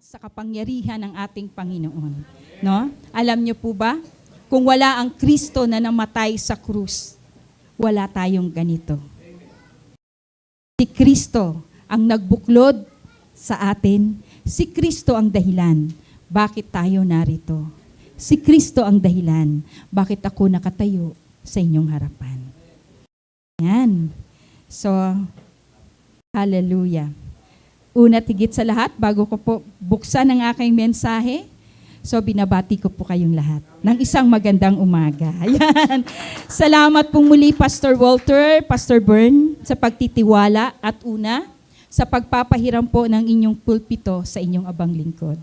Sa kapangyarihan ng ating Panginoon. No? Alam niyo po ba, kung wala ang Kristo na namatay sa krus, wala tayong ganito. Si Kristo ang nagbuklod sa atin. Si Kristo ang dahilan bakit tayo narito. Si Kristo ang dahilan bakit ako nakatayo sa inyong harapan. Yan. So, hallelujah. Una, tigit sa lahat, bago ko po buksan ang aking mensahe, so binabati ko po kayong lahat ng isang magandang umaga. Ayan. Salamat pong muli, Pastor Walter, Pastor Bern, sa pagtitiwala at una, sa pagpapahiram po ng inyong pulpito sa inyong abang lingkod.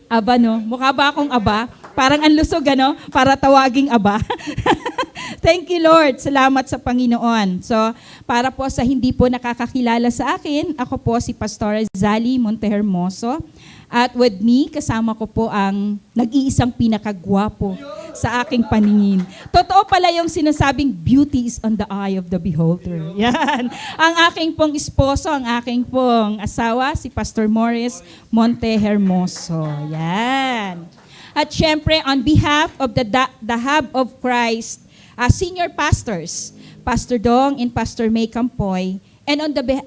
Aba, no? Mukha ba akong aba? Parang ang lusog, ano? Para tawaging aba. Thank you, Lord. Salamat sa Panginoon. So, para po sa hindi po nakakakilala sa akin, ako po si Pastor Zali Montehermoso. At with me, kasama ko po ang nag-iisang pinakagwapo sa aking paningin. Totoo pala yung sinasabing beauty is on the eye of the beholder. Yan. Ang aking pong esposo, ang aking pong asawa, si Pastor Morris Montehermoso. Yan. At syempre, on behalf of the Hub of Christ, senior pastors, Pastor Dong and Pastor May Campoy, and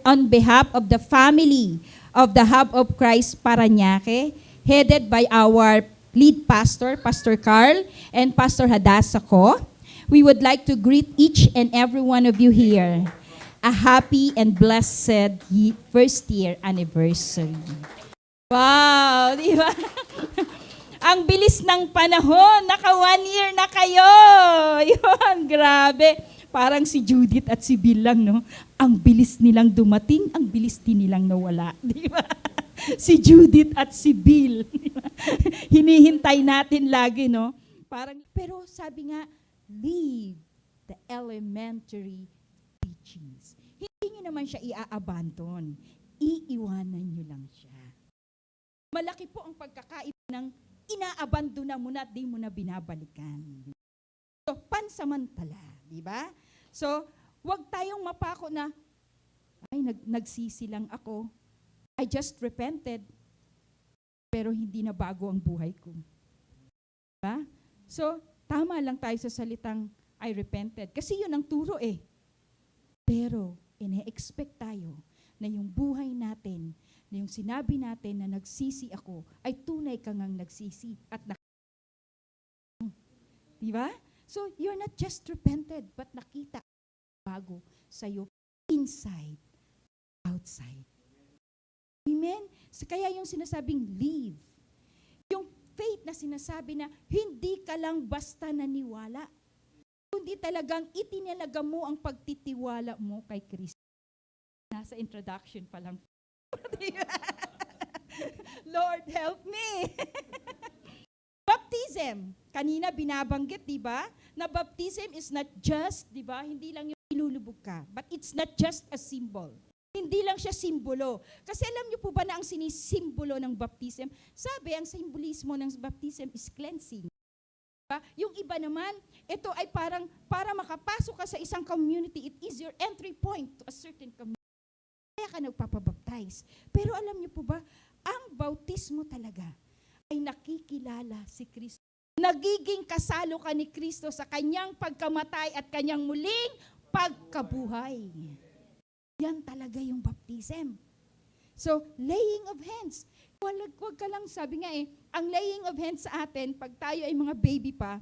on behalf of the family of the Hub of Christ Parañaque, headed by our lead pastor, Pastor Carl, and Pastor Hadasako, we would like to greet each and every one of you here a happy and blessed first year anniversary. Wow, di ba? Ang bilis ng panahon, naka 1 year na kayo. Yun, grabe. Parang si Judith at si Bill lang, no? Ang bilis nilang dumating, ang bilis din nilang nawala. Di ba? Si Judith at si Bill. Diba? Hinihintay natin lagi, no? Parang, pero sabi nga, leave the elementary teachings. Hindi nyo naman siya i-abandon. Iiwanan nyo lang siya. Malaki po ang pagkakaiba ng inaabandona mo na at di mo na binabalikan. So, pansamantala, di ba? So, huwag tayong mapako na, ay, nagsisi lang ako. I just repented, pero hindi na bago ang buhay ko. Diba? So, tama lang tayo sa salitang, I repented. Kasi yun ang turo eh. Pero, ine-expect tayo na yung buhay natin, na yung sinabi natin na nagsisi ako, ay tunay kang ang nagsisi at diba? So, you're not just repented, but nakita bago sa'yo inside, outside. Amen? So, kaya yung sinasabing leave, yung faith na sinasabi na hindi ka lang basta naniwala, kundi talagang itinalaga mo ang pagtitiwala mo kay Kristo. Nasa introduction pa lang. Lord, help me. Baptism. Kanina binabanggit, di ba? Na baptism is not just, di ba? Hindi lang yung ilulubog ka. But it's not just a symbol. Hindi lang siya simbolo. Kasi alam niyo po ba na ang sinisimbolo ng baptism? Sabi, ang simbolismo ng baptism is cleansing. Diba? Yung iba naman, ito ay parang, para makapasok ka sa isang community, it is your entry point to a certain community. Kaya ka nagpapabaptize. Pero alam niyo po ba, ang bautismo talaga ay nakikilala si Kristo. Nagiging kasalo ka ni Kristo sa kanyang pagkamatay at kanyang muling pagkabuhay. Yan talaga yung baptism. So, laying of hands. Huwag ka lang, sabi nga ang laying of hands sa atin, pag tayo ay mga baby pa,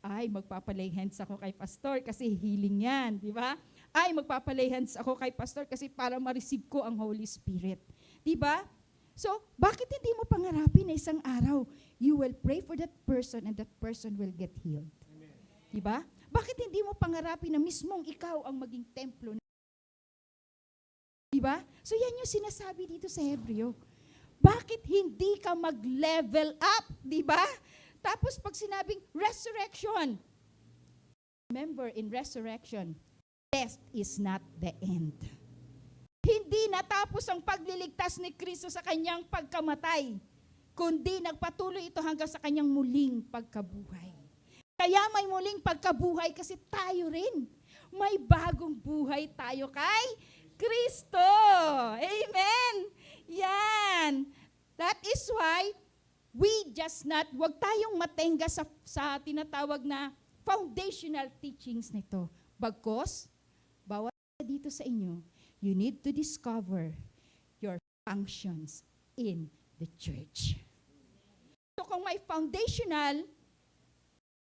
Ay, magpapalay hands ako kay pastor kasi healing yan, di ba? Ay, magpapalay hands ako kay pastor kasi para ma-receive ko ang Holy Spirit. Di ba? So, bakit hindi mo pangarapin na isang araw, you will pray for that person and that person will get healed? Di ba? Bakit hindi mo pangarapin na mismong ikaw ang maging templo? Di ba? So, yan yung sinasabi dito sa Hebreo. Bakit hindi ka mag-level up? Di ba? Tapos pag sinabing resurrection, remember in resurrection, death is not the end. Hindi natapos ang pagliligtas ni Kristo sa kanyang pagkamatay, kundi nagpatuloy ito hanggang sa kanyang muling pagkabuhay. Kaya may muling pagkabuhay kasi tayo rin. May bagong buhay tayo kay Kristo. Amen! Yan. That is why wag tayong matenga sa tinatawag na foundational teachings nito. Bagkos, bawat dito sa inyo, you need to discover your functions in the church. So kung may foundational,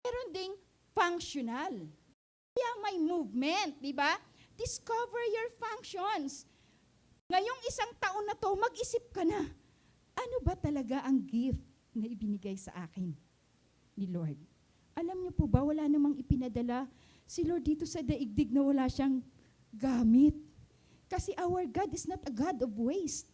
meron ding functional. Kaya may movement, di ba? Discover your functions. Ngayong isang taon na to, mag-isip ka na, ano ba talaga ang gift na ibinigay sa akin ni Lord? Alam niyo po ba, wala namang ipinadala si Lord dito sa daigdig na wala siyang gamit. Kasi our God is not a God of waste.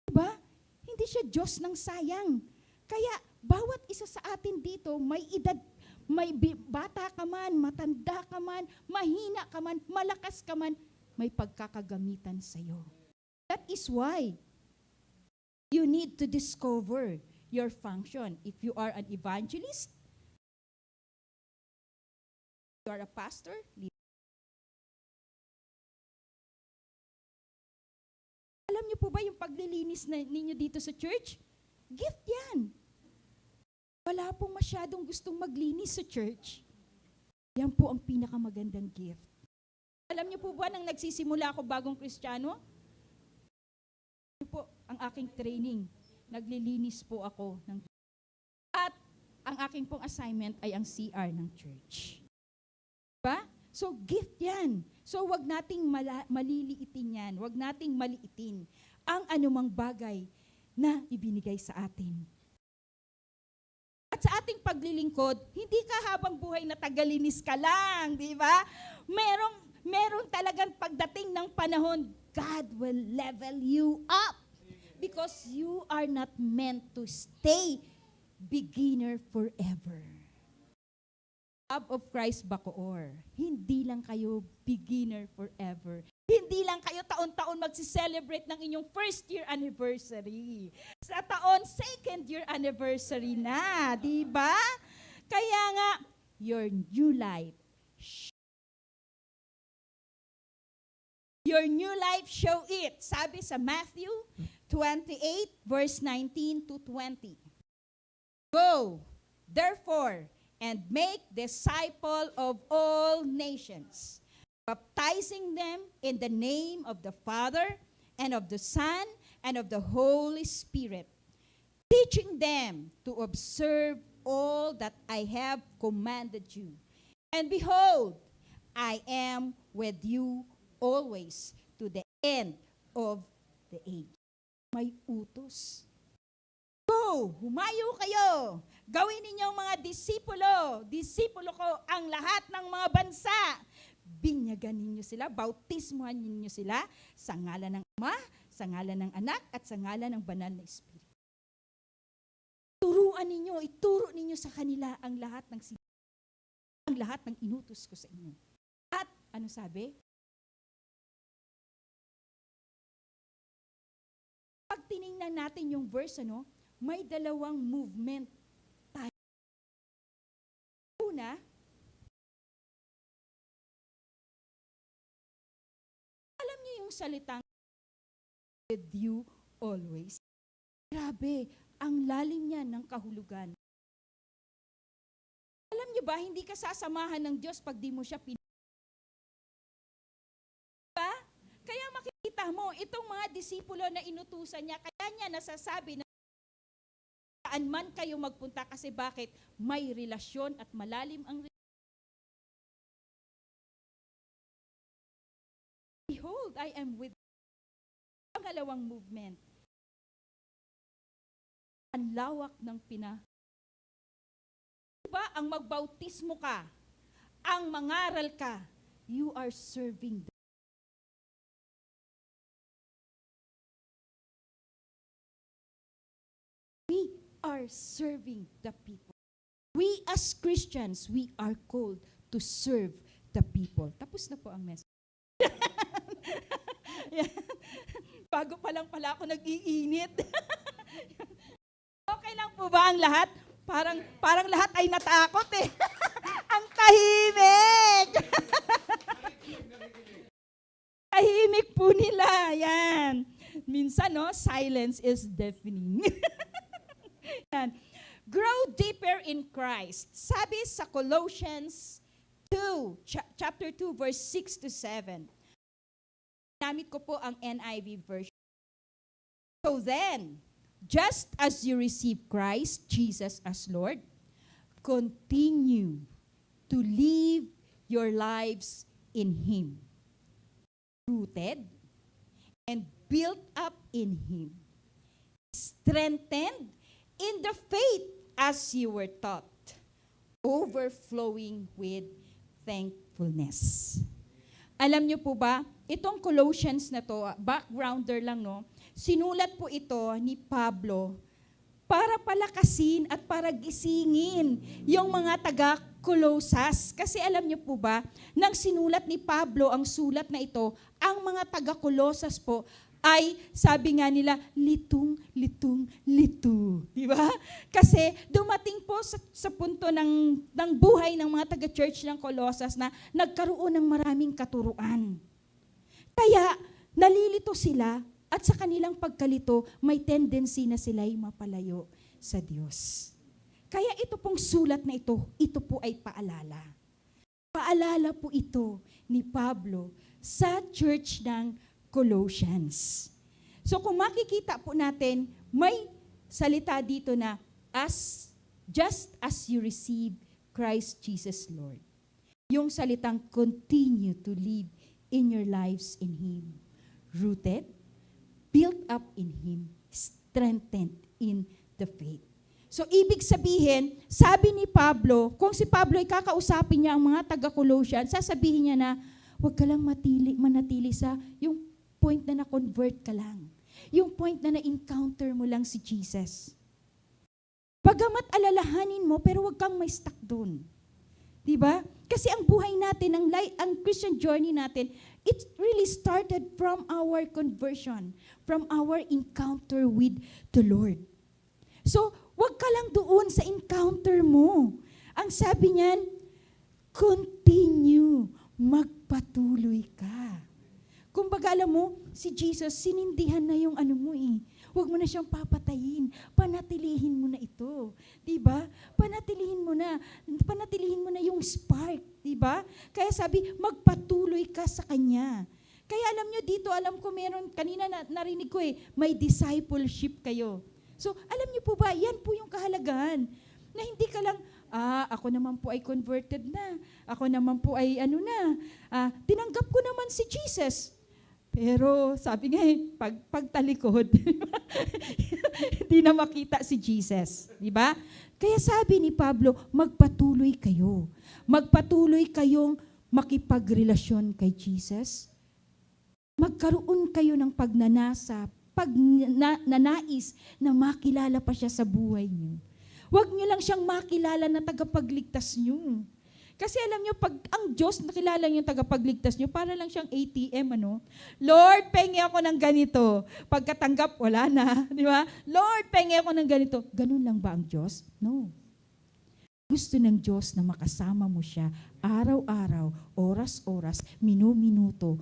Diba? Hindi siya Diyos ng sayang. Kaya, bawat isa sa atin dito, may edad, may bata ka man, matanda ka man, mahina ka man, malakas ka man, may pagkakagamitan sa'yo. That is why you need to discover your function. If you are an evangelist, you are a pastor, alam niyo po ba yung paglilinis ninyo dito sa church? Gift yan. Wala pong masyadong gustong maglinis sa church. Yan po ang pinakamagandang gift. Alam niyo po ba nang nagsisimula ako bagong Kristiyano? Ito po ang aking training. Naglilinis po ako. At ang aking pong assignment ay ang CR ng church. Diba? So, gift yan. So, wag nating maliliitin yan. Wag nating maliitin ang anumang bagay na ibinigay sa atin. At sa ating paglilingkod, hindi ka habang buhay na tagalinis ka lang, di ba? Merong talagang pagdating ng panahon, God will level you up. Because you are not meant to stay beginner forever. Love of Christ Bacoor, hindi lang kayo beginner forever. Hindi lang kayo taon-taon magsi-celebrate ng inyong first year anniversary. Sa taon, second year anniversary na, di ba? Kaya nga, your new life, show it. Sabi sa Matthew 28, verse 19 to 20. Go, therefore, and make disciples of all nations, baptizing them in the name of the Father, and of the Son, and of the Holy Spirit, teaching them to observe all that I have commanded you. And behold, I am with you always to the end of the age. May utos. Go, humayo kayo. Gawin ninyong mga disipulo ko ang lahat ng mga bansa. Binyagan ninyo sila, bautismuhan ninyo sila sa ngalan ng Ama, sa ngalan ng Anak, at sa ngalan ng Banal na Espiritu. Ituro ninyo sa kanila ang lahat ng inutos ko sa inyo. At ano sabi? Pag tiningnan natin yung verse, may dalawang movement tayo. Una, alam niyo yung salitang with you always. Grabe, ang lalim niya ng kahulugan. Alam niyo ba, hindi ka sasamahan ng Diyos pag di mo siya diba? Kaya makikita mo, itong mga disipulo na inutusan niya, kaya niya nasasabi na saan man kayo magpunta. Kasi bakit? May relasyon at malalim ang Behold, I am with pangalawang movement. Ang lawak ng diba, ang magbautismo ka, ang mangaral ka, you are serving the We are serving the people. We as Christians, we are called to serve the people. Tapos na po ang message. Bago pa lang pala ako nag-iinit. Okay lang po ba ang lahat? Parang lahat ay natakot eh. Ang tahimik. Tahimik po nila. Yan. Minsan, no, silence is deafening. Yan. Grow deeper in Christ. Sabi sa Colossians 2, chapter 2, verse 6 to 7. Namit ko po ang NIV version. So then, just as you receive Christ Jesus as Lord, continue to live your lives in Him, rooted and built up in Him, strengthened in the faith as you were taught, overflowing with thankfulness. Alam niyo po ba, itong Colossians na to, backgrounder lang, no? Sinulat po ito ni Pablo para palakasin at para gisingin yung mga taga-Colosas. Kasi alam niyo po ba, nang sinulat ni Pablo ang sulat na ito, ang mga taga-Colosas po ay, sabi nga nila, litong. Di ba? Kasi dumating po sa punto ng buhay ng mga taga-church ng Colosas na nagkaroon ng maraming katuruan. Kaya, nalilito sila at sa kanilang pagkalito, may tendency na sila'y mapalayo sa Diyos. Kaya ito pong sulat na ito po ay paalala. Paalala po ito ni Pablo sa church ng Colossians. So kung makikita po natin, may salita dito na, just as you receive Christ Jesus Lord. Yung salitang continue to live in your lives in Him. Rooted, built up in Him, strengthened in the faith. So, ibig sabihin, sabi ni Pablo, kung si Pablo ay kakausapin niya ang mga taga-Colossian, sasabihin niya na, huwag ka lang manatili sa yung point na na-convert ka lang. Yung point na na-encounter mo lang si Jesus. Bagamat alalahanin mo, pero huwag kang may stuck doon. Diba? Kasi ang buhay natin, ang Christian journey natin, it really started from our conversion, from our encounter with the Lord. So, wag ka lang doon sa encounter mo. Ang sabi niyan, continue, magpatuloy ka. Kumbaga alam mo, si Jesus, sinindihan na yung ano mo eh. Huwag mo na siyang papatayin. Panatilihin mo na ito. Diba? Panatilihin mo na yung spark. Diba? Kaya sabi, magpatuloy ka sa Kanya. Kaya alam nyo dito, alam ko meron, kanina narinig ko may discipleship kayo. So, alam nyo po ba, yan po yung kahalagahan. Na hindi ka lang, ako naman po ay converted na. Ako naman po ay tinanggap ko naman si Jesus. Pero sabi nga pagtalikod, hindi na makita si Jesus. Diba? Kaya sabi ni Pablo, magpatuloy kayo. Magpatuloy kayong makipagrelasyon kay Jesus. Magkaroon kayo ng pagnanasa, pagnanais na makilala pa siya sa buhay niyo. Huwag niyo lang siyang makilala na tagapagligtas niyo. Kasi alam niyo, pag ang Diyos nakilala niyo yung tagapagligtas niyo, para lang siyang ATM, Lord, pengi ako ng ganito. Pagkatanggap, wala na. Di ba? Lord, pengi ako ng ganito. Ganun lang ba ang Diyos? No. Gusto ng Diyos na makasama mo siya araw-araw, oras-oras, minu-minuto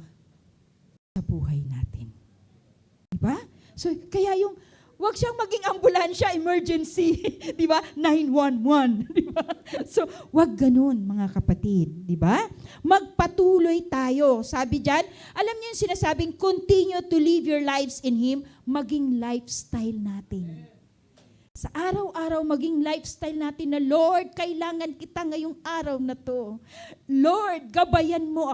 sa buhay natin. Di ba? So, kaya wag siyang maging ambulansya, emergency, di ba? 911, di ba? So, wag ganun, mga kapatid, di ba? Magpatuloy tayo. Sabi diyan, alam niyo yung sinasabing, continue to live your lives in Him, maging lifestyle natin. Sa araw-araw, maging lifestyle natin na, Lord, kailangan kita ngayong araw na to. Lord, gabayan mo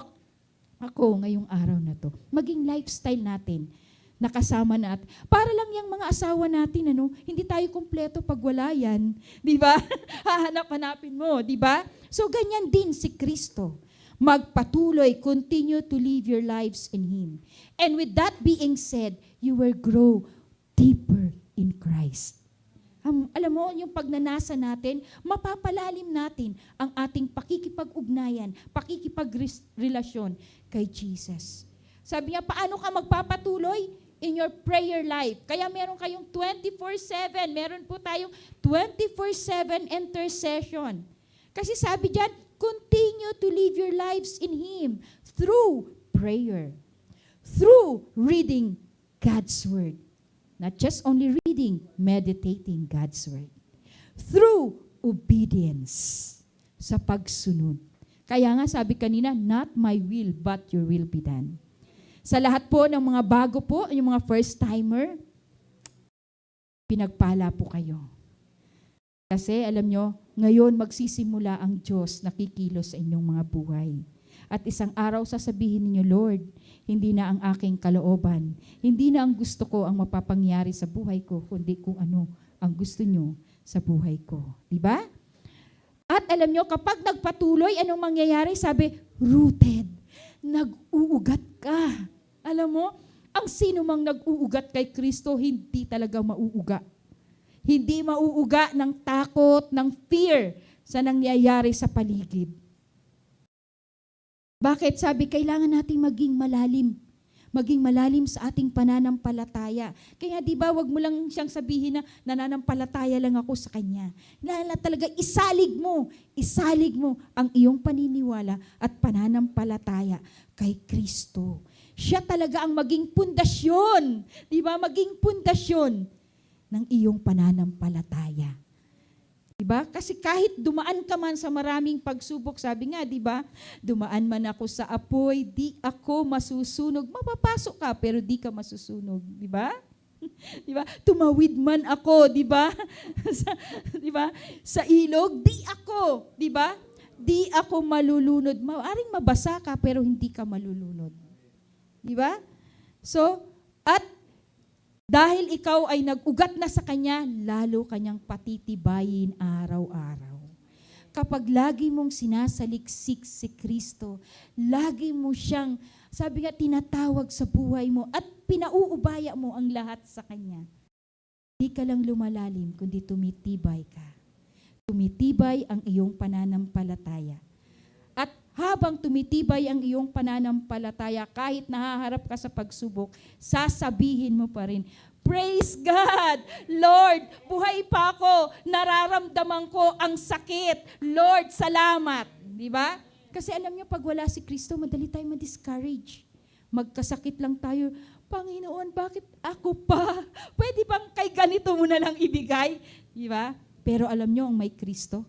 ako ngayong araw na to. Maging lifestyle natin, nakasama natin. Para lang yung mga asawa natin, hindi tayo kumpleto pag wala yan. Di ba? Hahanap-hanapin mo, di ba? So, ganyan din si Kristo. Magpatuloy, continue to live your lives in Him. And with that being said, you will grow deeper in Christ. Alam mo, yung pagnanasa natin, mapapalalim natin ang ating pakikipag-ugnayan, pakikipagrelasyon kay Jesus. Sabi niya, paano ka magpapatuloy? In your prayer life. Kaya meron kayong 24/7, meron po tayong 24/7 intercession. Kasi sabi diyan, continue to live your lives in Him through prayer, through reading God's Word. Not just only reading, meditating God's Word. Through obedience, sa pagsunod. Kaya nga sabi kanina, not my will, but your will be done. Sa lahat po ng mga bago po, yung mga first-timer, pinagpala po kayo. Kasi alam nyo, ngayon magsisimula ang Diyos na kikilos sa inyong mga buhay. At isang araw sasabihin ninyo, Lord, hindi na ang aking kalooban, hindi na ang gusto ko ang mapapangyari sa buhay ko, kundi kung ano ang gusto nyo sa buhay ko. Diba? At alam nyo, kapag nagpatuloy, anong mangyayari? Sabi, rooted. Nag-uugat ka. Alam mo, ang sino mang nag-uugat kay Kristo, hindi talaga mauuga. Hindi mauuga ng takot, ng fear sa nangyayari sa paligid. Bakit? Sabi, kailangan nating maging malalim. Maging malalim sa ating pananampalataya. Kaya di ba, wag mo lang siyang sabihin na nananampalataya lang ako sa Kanya. Talaga, isalig mo ang iyong paniniwala at pananampalataya kay Kristo. Siya talaga ang maging pundasyon. Di ba? Maging pundasyon ng iyong pananampalataya. Diba? Kasi kahit dumaan ka man sa maraming pagsubok, sabi nga, diba? Dumaan man ako sa apoy, di ako masusunog. Mapapasok ka, pero di ka masusunog. Diba? Diba? Tumawid man ako, diba? Diba? Sa ilog, di ako. Diba? Di ako malulunod. Maaring mabasa ka, pero hindi ka malulunod. Diba? So, at dahil ikaw ay nag-ugat na sa Kanya, lalo Kanyang patitibayin araw-araw. Kapag lagi mong sinasaliksik si Kristo, lagi mo siyang, sabi nga, tinatawag sa buhay mo at pinauubaya mo ang lahat sa Kanya. Hindi ka lang lumalalim, kundi tumitibay ka. Tumitibay ang iyong pananampalataya. At habang tumitibay ang iyong pananampalataya, kahit nahaharap ka sa pagsubok, sasabihin mo pa rin, praise God! Lord, buhay pa ako. Nararamdaman ko ang sakit. Lord, salamat. Di ba? Kasi alam niyo, pag wala si Kristo, madali tayo ma-discourage. Magkasakit lang tayo. Panginoon, bakit ako pa? Pwede bang kay ganito mo na lang ibigay? Di ba? Pero alam niyo, ang may Kristo,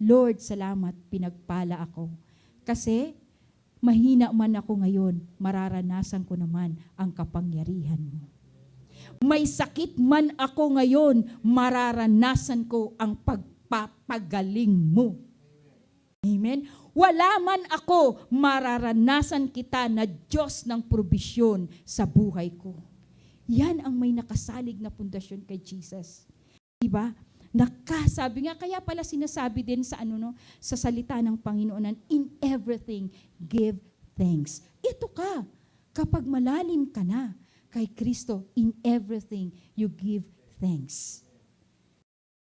Lord, salamat, pinagpala ako. Kasi mahina man ako ngayon, mararanasan ko naman ang kapangyarihan mo. May sakit man ako ngayon, mararanasan ko ang pagpapagaling mo. Amen? Wala man ako, mararanasan kita na Diyos ng probisyon sa buhay ko. Yan ang may nakasalig na pundasyon kay Jesus. Diba? Sabi nga, kaya pala sinasabi din sa sa salita ng Panginoon, in everything, give thanks. Ito ka, kapag malalim ka na kay Kristo, in everything, you give thanks.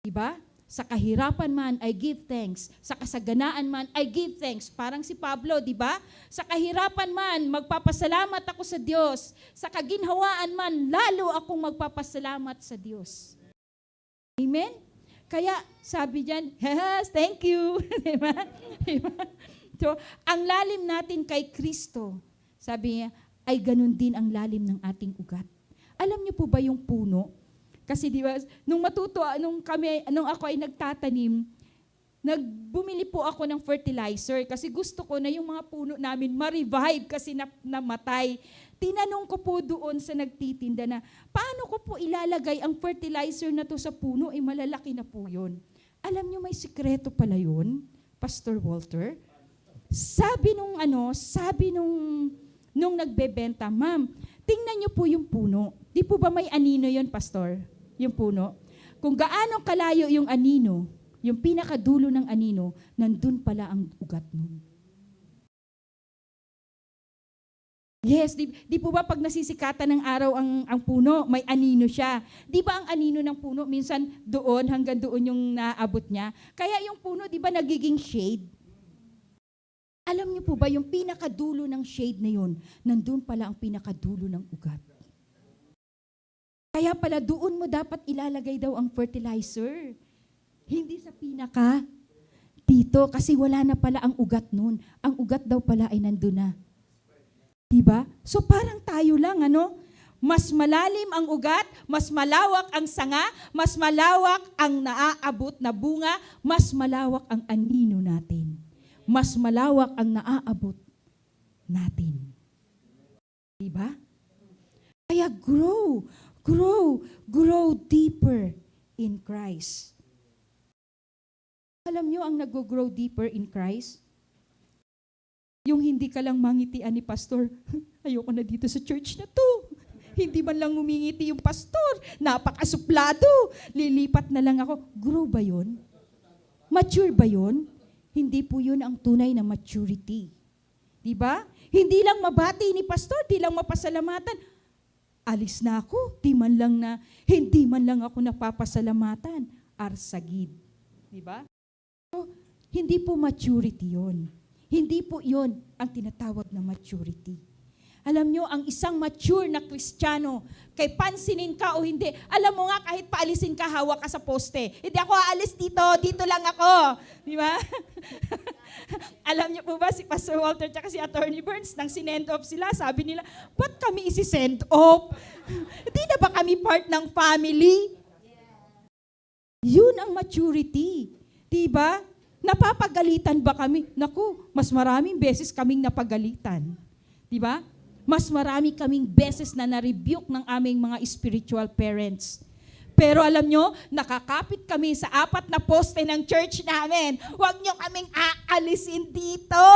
Diba? Sa kahirapan man, I give thanks. Sa kasaganaan man, I give thanks. Parang si Pablo, diba? Sa kahirapan man, magpapasalamat ako sa Diyos. Sa kaginhawaan man, lalo akong magpapasalamat sa Diyos. Amen? Kaya sabi diyan, yes, thank you. Diba? Diba? So, ang lalim natin kay Kristo, sabi niya, ay ganun din ang lalim ng ating ugat. Alam niyo po ba yung puno? Kasi di ba, nung ako ay nagtatanim, Bumili po ako ng fertilizer kasi gusto ko na yung mga puno namin ma-revive kasi namatay. Tinanong ko po doon sa nagtitinda na, paano ko po ilalagay ang fertilizer na to sa puno? Malalaki na po yun. Alam nyo, may sikreto pala yun, Pastor Walter. Sabi nung nagbebenta, ma'am, tingnan nyo po yung puno. Di po ba may anino yun, Pastor? Yung puno? Kung gaano kalayo yung anino, yung pinakadulo ng anino, nandun pala ang ugat nun. Yes, di po ba pag nasisikatan ng araw ang puno, may anino siya. Di ba ang anino ng puno, minsan doon, hanggang doon yung naabot niya? Kaya yung puno, di ba nagiging shade? Alam niyo po ba, yung pinakadulo ng shade na yun, nandun pala ang pinakadulo ng ugat. Kaya pala doon mo dapat ilalagay daw ang fertilizer. Hindi sa pinaka dito kasi wala na pala ang ugat nun. Ang ugat daw pala ay nandun na. Diba? So parang tayo lang, mas malalim ang ugat, mas malawak ang sanga, mas malawak ang naaabot na bunga, mas malawak ang anino natin. Mas malawak ang naaabot natin. Diba? Kaya grow deeper in Christ. Alam nyo ang nag-grow deeper in Christ? Yung hindi ka lang mangitian ni pastor, ayoko na dito sa church na to. Hindi man lang umingiti yung pastor, napakasuplado, lilipat na lang ako. Grow ba yun? Mature ba yun? Hindi po yun ang tunay na maturity. Diba? Hindi lang mabati ni pastor, di lang mapasalamatan. Alis na ako, hindi man lang ako napapasalamatan. Arsagid. Diba? So, hindi po maturity yun. Hindi po yun ang tinatawag na maturity. Alam nyo, ang isang mature na Kristiyano, kay pansinin ka o hindi, alam mo nga kahit paalisin ka, hawak ka sa poste. Hindi ako aalis dito lang ako. Di ba? Alam niyo po ba, si Pastor Walter at si Attorney Burns, nang sinend off sila, sabi nila, ba't kami isi-send off? Hindi na ba kami part ng family? Yun ang maturity. Diba? Napapagalitan ba kami? Naku, mas maraming beses kaming napagalitan. Diba? Mas marami kaming beses na na-rebuke ng aming mga spiritual parents. Pero alam nyo, nakakapit kami sa 4 na poste ng church namin. Huwag nyo kaming aalisin dito.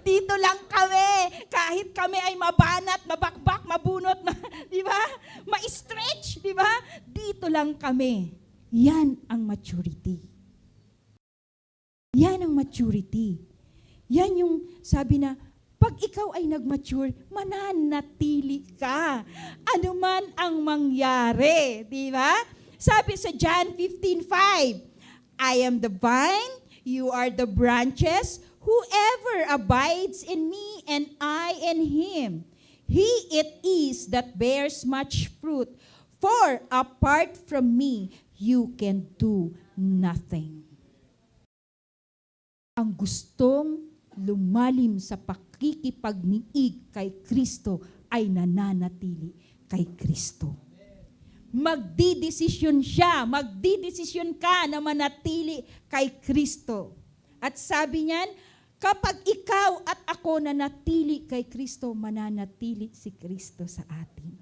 Dito lang kami. Kahit kami ay mabanat, mabakbak, mabunot, di ba? Ma-stretch, di ba? Dito lang kami. Yan ang maturity. Yan ang maturity. Yan yung sabi na, pag ikaw ay nag-mature, mananatili ka. Ano man ang mangyari. Di ba? Sabi sa John 15:5, I am the vine, you are the branches, whoever abides in me and I in him, he it is that bears much fruit. For apart from me, you can do nothing. Ang gustong lumalim sa pakikipagniig kay Kristo ay nananatili kay Kristo. Magdidesisyon ka na manatili kay Kristo. At sabi niyan, kapag ikaw at ako nanatili kay Kristo, mananatili si Kristo sa atin.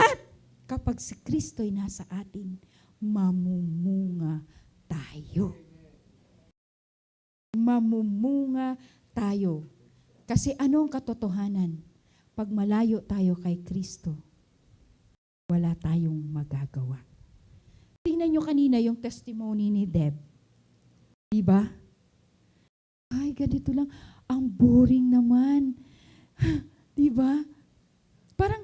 At kapag si Kristo ay nasa atin, mamumunga tayo. Mamumunga tayo. Kasi anong katotohanan? Pag malayo tayo kay Kristo, wala tayong magagawa. Tingnan nyo kanina yung testimony ni Deb. Diba? Ay, ganito lang. Ang boring naman. Diba? Parang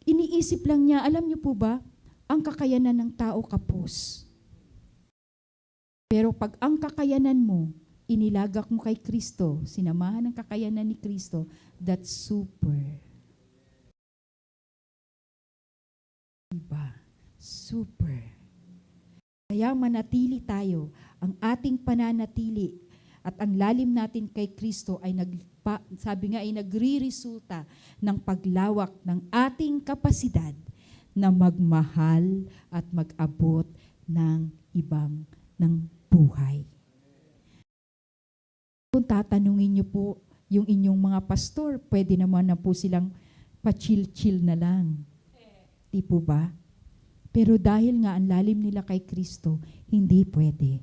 iniisip lang niya, alam niyo po ba, ang kakayanan ng tao kapos. Pero pag ang kakayanan mo, inilagak mo kay Kristo, sinamahan ng kakayanan ni Kristo, that's super. Diba? Super. Kaya manatili tayo. Ang ating pananatili at ang lalim natin kay Kristo ay sabi nga ay nagre-resulta ng paglawak ng ating kapasidad na magmahal at mag-abot ng buhay. Kung tatanungin niyo po yung inyong mga pastor, pwede naman na po silang pa-chill-chill na lang. Di po ba? Pero dahil nga ang lalim nila kay Kristo, hindi pwede.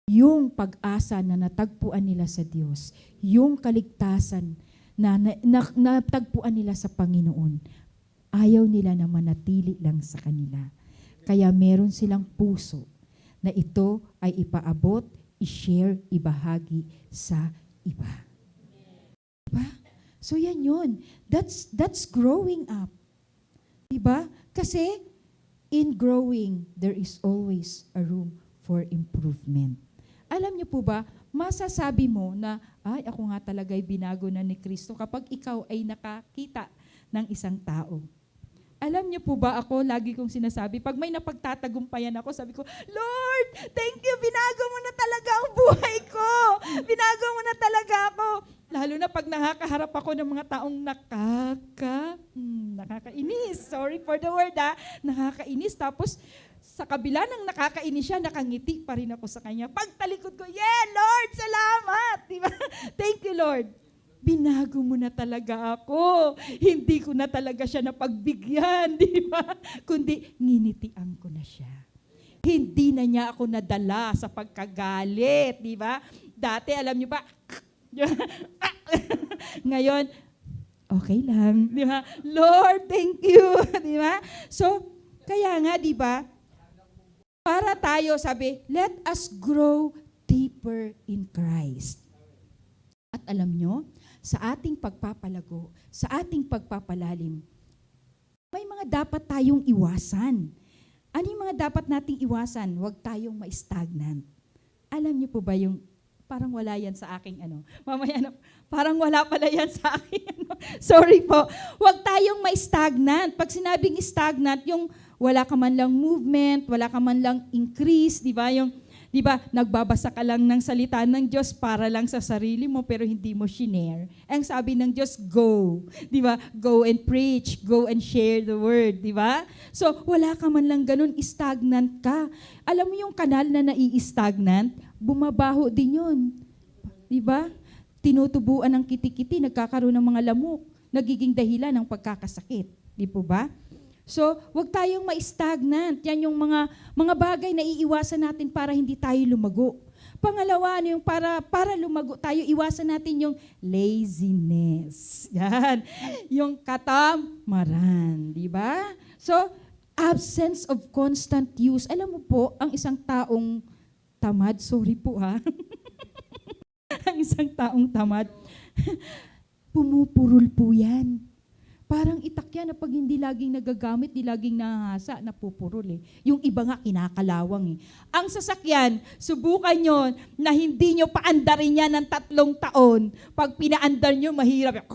Yung pag-asa na natagpuan nila sa Diyos, yung kaligtasan na natagpuan nila sa Panginoon, ayaw nila na manatili lang sa kanila. Kaya meron silang puso na ito ay ipaabot, i-share, ibahagi sa iba. Diba? So yan yun. That's growing up. Diba? Kasi in growing, there is always a room for improvement. Alam niyo po ba, masasabi mo na, ay, ako nga talaga ay binago na ni Kristo kapag ikaw ay nakakita ng isang tao. Alam niyo po ba ako, lagi kong sinasabi, pag may napagtatagumpayan ako, sabi ko, Lord, thank you, binago mo na talaga ang buhay ko. Binago mo na talaga ako. Lalo na pag nakakaharap ako ng mga taong nakakainis. Sorry for the word, nakakainis. Tapos, sa kabila ng nakakainis siya, nakangiti pa rin ako sa kanya. Pagtalikod ko, yeah, Lord, salamat. Diba? Thank you, Lord. Binago mo na talaga ako. Hindi ko na talaga siya napagbigyan, di ba? Kundi nginitian ko na siya. Hindi na niya ako nadala sa pagkagalit, di ba? Dati, alam niyo ba, ngayon, okay lang, di ba? Lord, thank you, di ba? So, kaya nga, di ba, para tayo, sabi, let us grow deeper in Christ. At alam nyo, sa ating pagpapalago, sa ating pagpapalalim, may mga dapat tayong iwasan. Ano yung mga dapat nating iwasan? Huwag tayong ma-stagnant. Alam niyo po ba yung, parang wala yan sa aking mamaya na, parang wala pala yan sa akin. Sorry po. Huwag tayong ma-stagnant. Pag sinabing stagnant, yung wala ka man lang movement, wala ka man lang increase, di ba? Yung, di ba, nagbabasa ka lang ng salita ng Diyos para lang sa sarili mo pero hindi mo shinare. Ang sabi ng Diyos, go. Di ba? Go and preach, go and share the word, di ba? So, wala ka man lang ganun, stagnant ka. Alam mo yung kanal na nai-stagnant, bumabaho din yun. Di ba? Tinutubuan ng kitikiti, nagkakaroon ng mga lamok, nagiging dahilan ng pagkakasakit. Di po ba? So, huwag tayong ma-stagnant. Yan yung mga bagay na iiwasan natin para hindi tayo lumago. Pangalawa, yung para lumago tayo, iwasan natin yung laziness. Yan. Yung katamaran. Di ba? So, absence of constant use. Alam mo po, ang isang taong tamad, sorry po ang isang taong tamad, pumupurol po yan. Parang itak yan na pag hindi laging nagagamit, di laging nahahasa, napupurol eh. Yung iba nga kinakalawang eh. Ang sasakyan, subukan nyo na hindi nyo paandarin yan ng 3 taon. Pag pinaandar nyo, mahirap.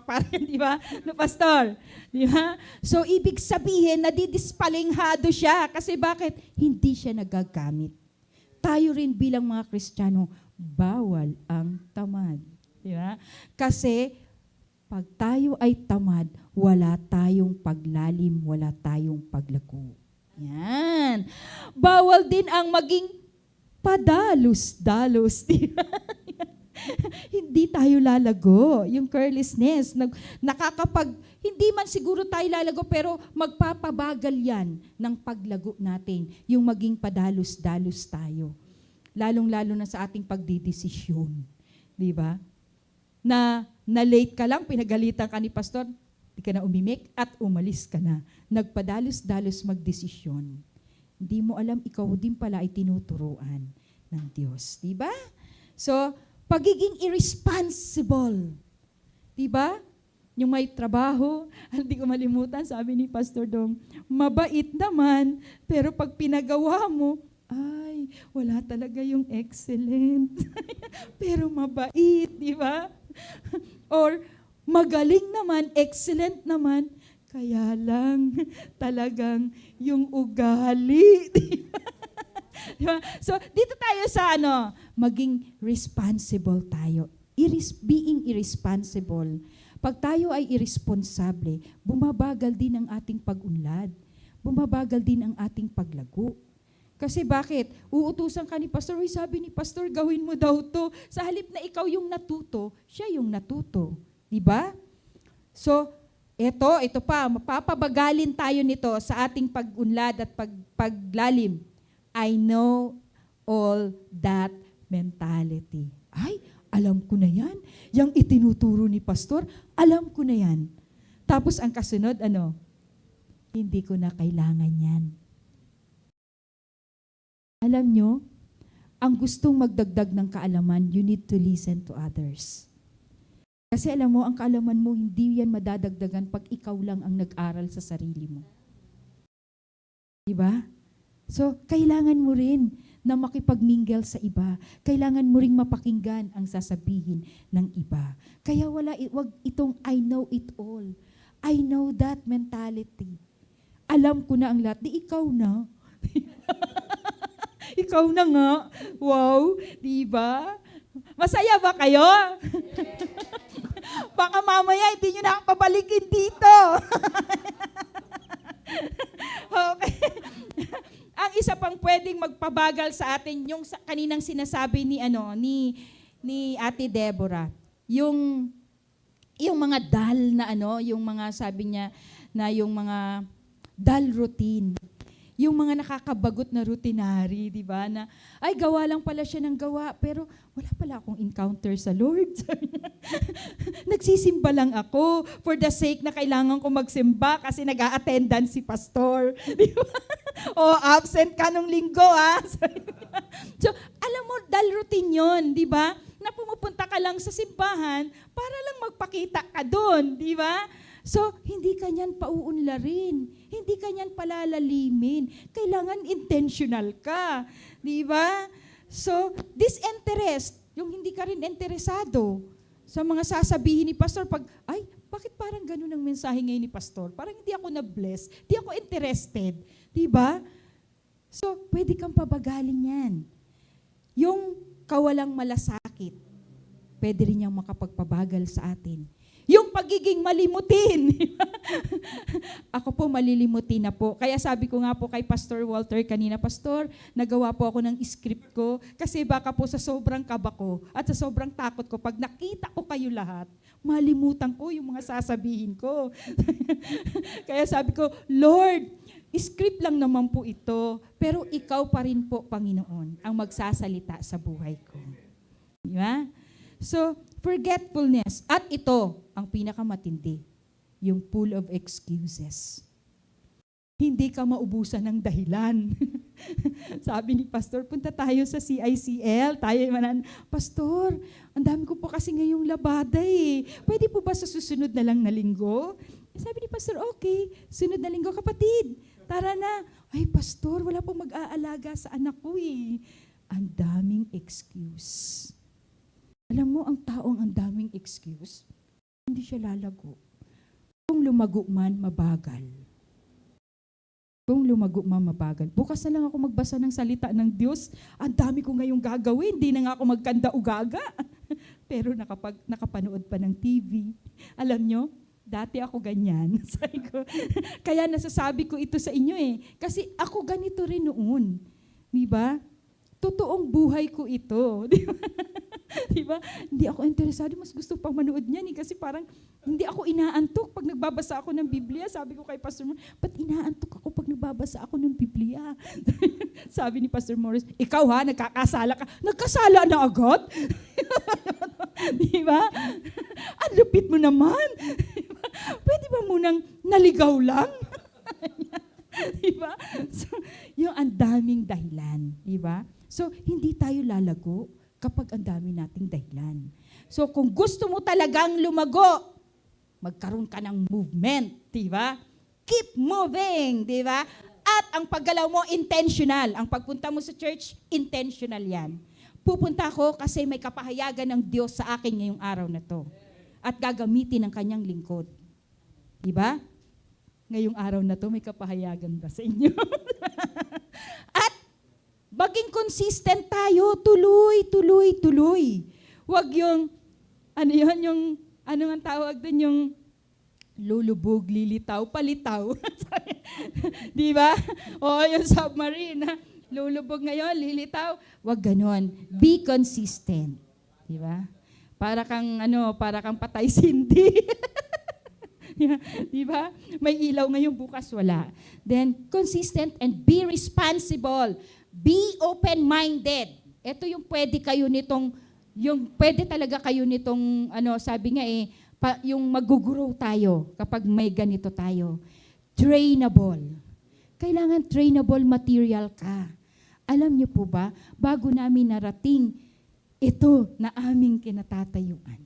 Parang, di ba? No, Pastor? Di ba? So, ibig sabihin, nadidispalingado siya. Kasi bakit? Hindi siya nagagamit. Tayo rin bilang mga Kristiyano, bawal ang tamad. Di ba? Kasi, pag tayo ay tamad, wala tayong paglalim, wala tayong paglago. Yan. Bawal din ang maging padalos-dalos. Hindi tayo lalago. Yung carelessness, hindi man siguro tayo lalago, pero magpapabagal yan ng paglago natin, yung maging padalos-dalos tayo. Lalong-lalo na sa ating pagdidesisyon. Di ba? Na late ka lang, pinagalitan ka ni pastor, di ka na umimik at umalis ka na. Nagpadalos-dalos magdesisyon. Hindi mo alam, ikaw din pala ay tinuturuan ng Diyos. Di ba? So, pagiging irresponsible. Di ba? Yung may trabaho, hindi ko malimutan, sabi ni Pastor Dong, mabait naman, pero pag pinagawa mo, ay, wala talaga yung excellent. Pero mabait, di ba? Or magaling naman, excellent naman, kaya lang talagang yung ugali. Diba? So, dito tayo sa maging responsible tayo. Being irresponsible. Pag tayo ay irresponsable, bumabagal din ang ating pag-unlad. Bumabagal din ang ating paglago. Kasi bakit? Uutusan ka ni pastor, uy, sabi ni pastor, gawin mo daw to. Sa halip na ikaw yung natuto, siya yung natuto. Diba? So, ito pa, mapapabagalin tayo nito sa ating pag-unlad at paglalim. I know all that mentality. Ay, alam ko na yan. Yang itinuturo ni pastor, alam ko na yan. Tapos ang kasunod, hindi ko na kailangan yan. Alam nyo, ang gustong magdagdag ng kaalaman, you need to listen to others. Kasi alam mo, ang kaalaman mo, hindi yan madadagdagan pag ikaw lang ang nag-aral sa sarili mo. Diba? So, kailangan mo rin na makipag-mingle sa iba. Kailangan mo ring mapakinggan ang sasabihin ng iba. Kaya wag itong I know it all. I know that mentality. Alam ko na ang lahat. Di ikaw na. Ikaw na nga. Wow, di ba? Masaya ba kayo? Baka mamaya hindi nyo na ako pabalikin dito. Okay. Ang isa pang pwedeng magpabagal sa atin, yung kaninang sinasabi ni Ate Deborah, yung mga dull na yung mga sabi niya na yung mga dull routine. Yung mga nakakabagot na routinary, di ba? Na, ay, gawa lang pala siya ng gawa, pero wala pala akong encounter sa Lord. Nagsisimba lang ako for the sake na kailangan ko magsimba kasi nag-a-attendance si pastor. Di ba? O, absent ka nung linggo, ha? So, alam mo, dahil routine yun, di ba? Na pumupunta ka lang sa simbahan para lang magpakita ka doon, di ba? So, hindi ka niyan pauunlarin. Hindi ka niyan palalalimin. Kailangan intentional ka. Di ba? So, disinterest, yung hindi ka rin interesado sa mga sasabihin ni pastor. Ay, bakit parang ganun ang mensahe ngayon ni pastor? Parang hindi ako na-bless. Hindi ako interested. Di ba? So, pwede kang pabagalin yan. Yung kawalang malasakit, pwede rin niyang makapagpabagal sa atin. Yung pagiging malimutin. Ako po malilimutin na po. Kaya sabi ko nga po kay Pastor Walter kanina, Pastor, nagawa po ako ng script ko kasi baka po sa sobrang kaba ko at sa sobrang takot ko, pag nakita ko kayo lahat, malimutan ko yung mga sasabihin ko. Kaya sabi ko, Lord, script lang naman po ito, pero ikaw pa rin po, Panginoon, ang magsasalita sa buhay ko. Di ba? So, forgetfulness. At ito, ang pinakamatindi, yung pool of excuses. Hindi ka maubusan ng dahilan. Sabi ni Pastor, punta tayo sa CICL. Tayo manan, Pastor, ang dami ko po kasi ngayong labada eh. Pwede po ba sa susunod na lang na linggo? Sabi ni Pastor, okay, sunod na linggo, kapatid. Tara na. Ay, Pastor, wala pong mag-aalaga sa anak ko eh. Ang daming excuse. Alam mo, ang taong ang daming excuse, hindi siya lalago. Kung lumago man, mabagal. Kung lumago man, mabagal. Bukas na lang ako magbasa ng salita ng Diyos. Ang dami ko ngayong gagawin. Hindi na nga ako magkanda-ugaga. Pero nakapanood pa ng TV. Alam nyo, dati ako ganyan. Kaya nasasabi ko ito sa inyo eh. Kasi ako ganito rin noon. Di ba? Totoong buhay ko ito. Di ba? Diba? Hindi ako interesado, mas gusto pang manood niyan kasi parang hindi ako inaantok pag nagbabasa ako ng Biblia. Sabi ko kay Pastor Morris, ba't inaantok ako pag nagbabasa ako ng Biblia? Sabi ni Pastor Morris, ikaw ha, nagkakasala ka. Nagkasala na agad? Diba? Ang lupit mo naman. Diba? Pwede ba munang naligaw lang? Diba? So, yung ang daming dahilan. Diba? So, hindi tayo lalago kapag ang dami nating dahilan. So kung gusto mo talagang lumago, magkaroon ka ng movement, di ba? Keep moving, di ba? At ang paggalaw mo, intentional. Ang pagpunta mo sa church, intentional yan. Pupunta ako kasi may kapahayagan ng Diyos sa akin ngayong araw na to. At gagamitin ng kanyang lingkod. Di ba? Ngayong araw na to, may kapahayagan ba sa inyo? At maging consistent tayo, tuloy. Huwag yung, ano ang tawag doon, yung lulubog, lilitaw, palitaw. Di ba? O yung submarine, lulubog ngayon, lilitaw. Wag ganon. Be consistent. Di ba? Para kang patay sindi. Di ba? May ilaw ngayon, bukas wala. Then, consistent and be responsible. Be open-minded. Ito yung pwede talaga kayo nitong, sabi nga yung mag-grow tayo kapag may ganito tayo. Trainable. Kailangan trainable material ka. Alam niyo po ba, bago namin narating ito na aming kinatatayuan.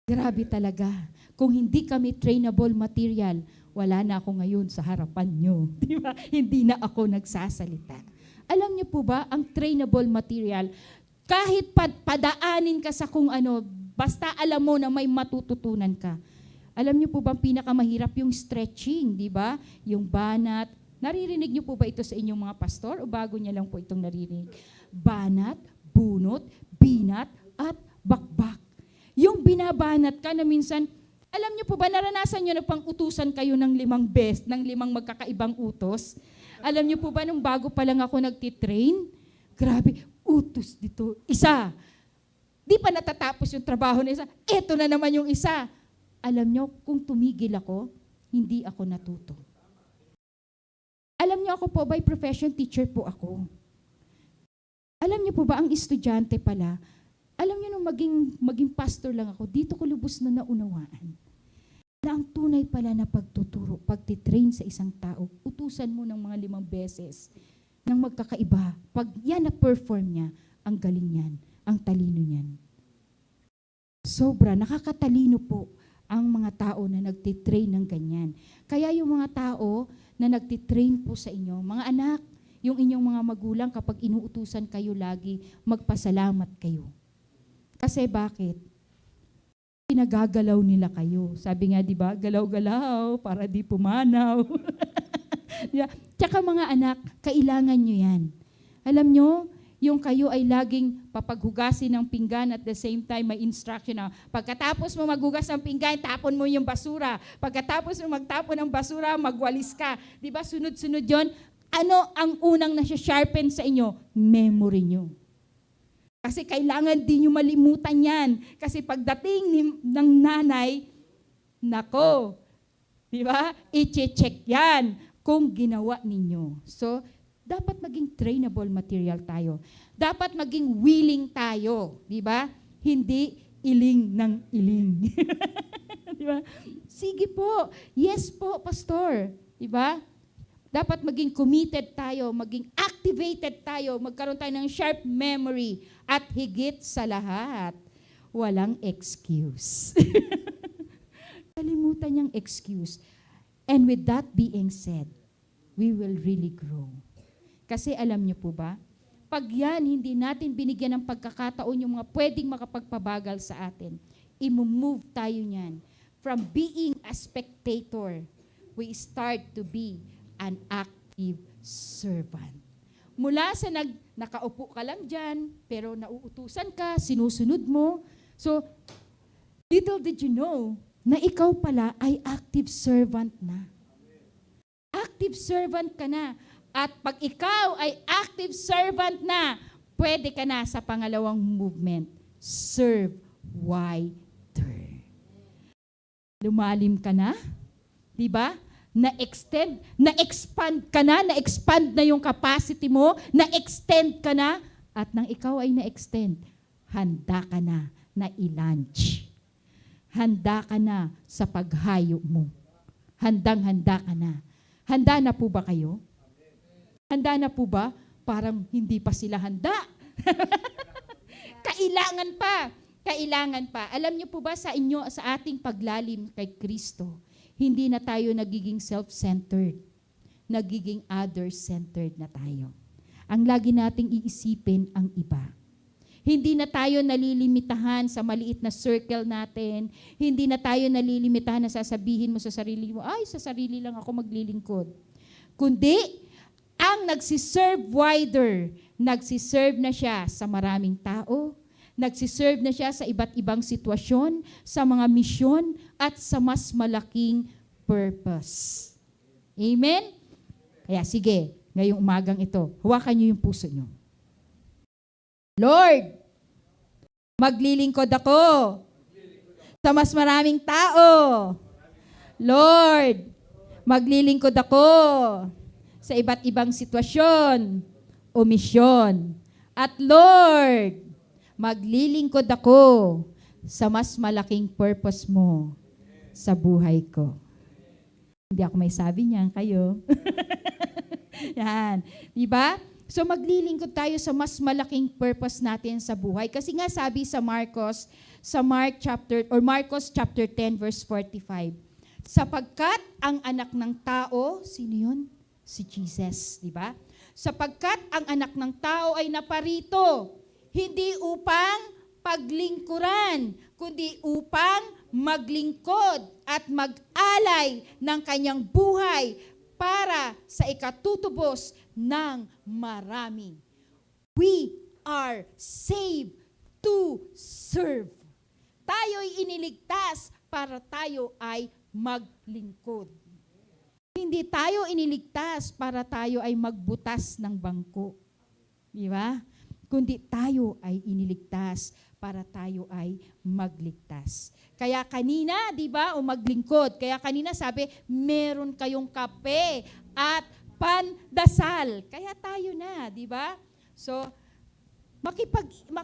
Grabe talaga. Kung hindi kami trainable material, wala na ako ngayon sa harapan nyo. Di ba? Hindi na ako nagsasalita. Alam niyo po ba, ang trainable material, kahit padaanin ka sa kung ano, basta alam mo na may matututunan ka. Alam niyo po ba, ang pinakamahirap yung stretching, di ba? Yung banat. Naririnig niyo po ba ito sa inyong mga pastor o bago niya lang po itong naririnig? Banat, bunot, binat, at bakbak. Yung binabanat ka na minsan, alam niyo po ba, naranasan niyo na pang utusan kayo ng 5 magkakaibang utos? Alam niyo po ba, nung bago pa lang ako nagtitrain, grabe, utos dito, isa. Di pa natatapos yung trabaho na isa, eto na naman yung isa. Alam niyo, kung tumigil ako, hindi ako natuto. Alam niyo, ako po, by profession, teacher po ako. Alam niyo po ba, ang estudyante pala, alam niyo nung maging pastor lang ako, dito ko lubos na naunawaan na ang tunay pala na pagtuturo, pagtitrain sa isang tao, utusan mo ng mga 5 beses ng magkakaiba. Pag yan na-perform niya, ang galing niyan, ang talino niyan. Sobra, nakakatalino po ang mga tao na nagtitrain ng ganyan. Kaya yung mga tao na nagtitrain po sa inyo, mga anak, yung inyong mga magulang, kapag inuutusan kayo lagi, magpasalamat kayo. Kasi bakit? Pinagagalaw nila kayo. Sabi nga, di ba, galaw-galaw para di pumanaw. Diba? Tsaka mga anak, kailangan nyo yan. Alam nyo, yung kayo ay laging papaghugasin ng pinggan at the same time may instruction na pagkatapos mo maghugas ng pinggan, tapon mo yung basura. Pagkatapos mo magtapon ng basura, magwalis ka. Di ba, sunod-sunod yon? Ano ang unang nasa-sharpen sa inyo? Memory nyo. Kasi kailangan din nyo malimutan yan. Kasi pagdating ng nanay, nako, di ba? I-check yan kung ginawa ninyo. So, dapat maging trainable material tayo. Dapat maging willing tayo, di ba? Hindi iling ng iling. Di ba? Sige po. Yes po, pastor. Di ba? Dapat maging committed tayo, maging activated tayo, magkaroon tayo ng sharp memory, at higit sa lahat, walang excuse. Kalimutan niyang excuse. And with that being said, we will really grow. Kasi alam niyo po ba, pag yan, hindi natin binigyan ng pagkakataon yung mga pwedeng makapagpabagal sa atin, i-move tayo niyan. From being a spectator, we start to be an active servant. Mula sa nakaupo ka lang dyan, pero nauutusan ka, sinusunod mo. So, little did you know na ikaw pala ay active servant na. Active servant ka na. At pag ikaw ay active servant na, pwede ka na sa pangalawang movement, serve wider. Lumalim ka na, di ba? Na-expand ka na yung capacity mo, na-extend ka na, at nang ikaw ay na-extend, handa ka na i-launch. Handa ka na sa paghayo mo. Handang-handa ka na. Handa na po ba kayo? Handa na po ba? Parang hindi pa sila handa. Kailangan pa. Kailangan pa. Alam niyo po ba sa ating paglalim kay Kristo, hindi na tayo nagiging self-centered. Nagiging other-centered na tayo. Ang lagi nating iisipin ang iba. Hindi na tayo nalilimitahan sa maliit na circle natin. Hindi na tayo nalilimitahan na sasabihin mo sa sarili mo, ay, sa sarili lang ako maglilingkod. Kundi, ang nagsiserve wider, nagsiserve na siya sa maraming tao, nagsiserve na siya sa iba't ibang sitwasyon, sa mga misyon, at sa mas malaking purpose. Amen? Kaya sige, ngayong umagang ito. Hawakan niyo yung puso niyo. Lord, maglilingkod ako sa mas maraming tao. Lord, maglilingkod ako sa iba't ibang sitwasyon o misyon. At Lord, maglilingkod ako sa mas malaking purpose mo sa buhay ko. Hindi ako may sabi niyan, kayo. Yan. Diba? So maglilingkod tayo sa mas malaking purpose natin sa buhay. Kasi nga sabi sa Marcos chapter 10 verse 45. Sapagkat ang anak ng tao, sino yun? Si Jesus, di ba? Sapagkat ang anak ng tao ay naparito, hindi upang paglingkuran, kundi upang maglingkod at mag-alay ng kanyang buhay para sa ikatutubos ng marami. We are saved to serve. Tayo'y iniligtas para tayo ay maglingkod. Hindi tayo iniligtas para tayo ay magbutas ng bangko. Di ba? Kundi tayo ay iniligtas para tayo ay magligtas. Kaya kanina, di ba, o maglingkod, kaya kanina sabi, meron kayong kape at pandasal. Kaya tayo na, di ba? So,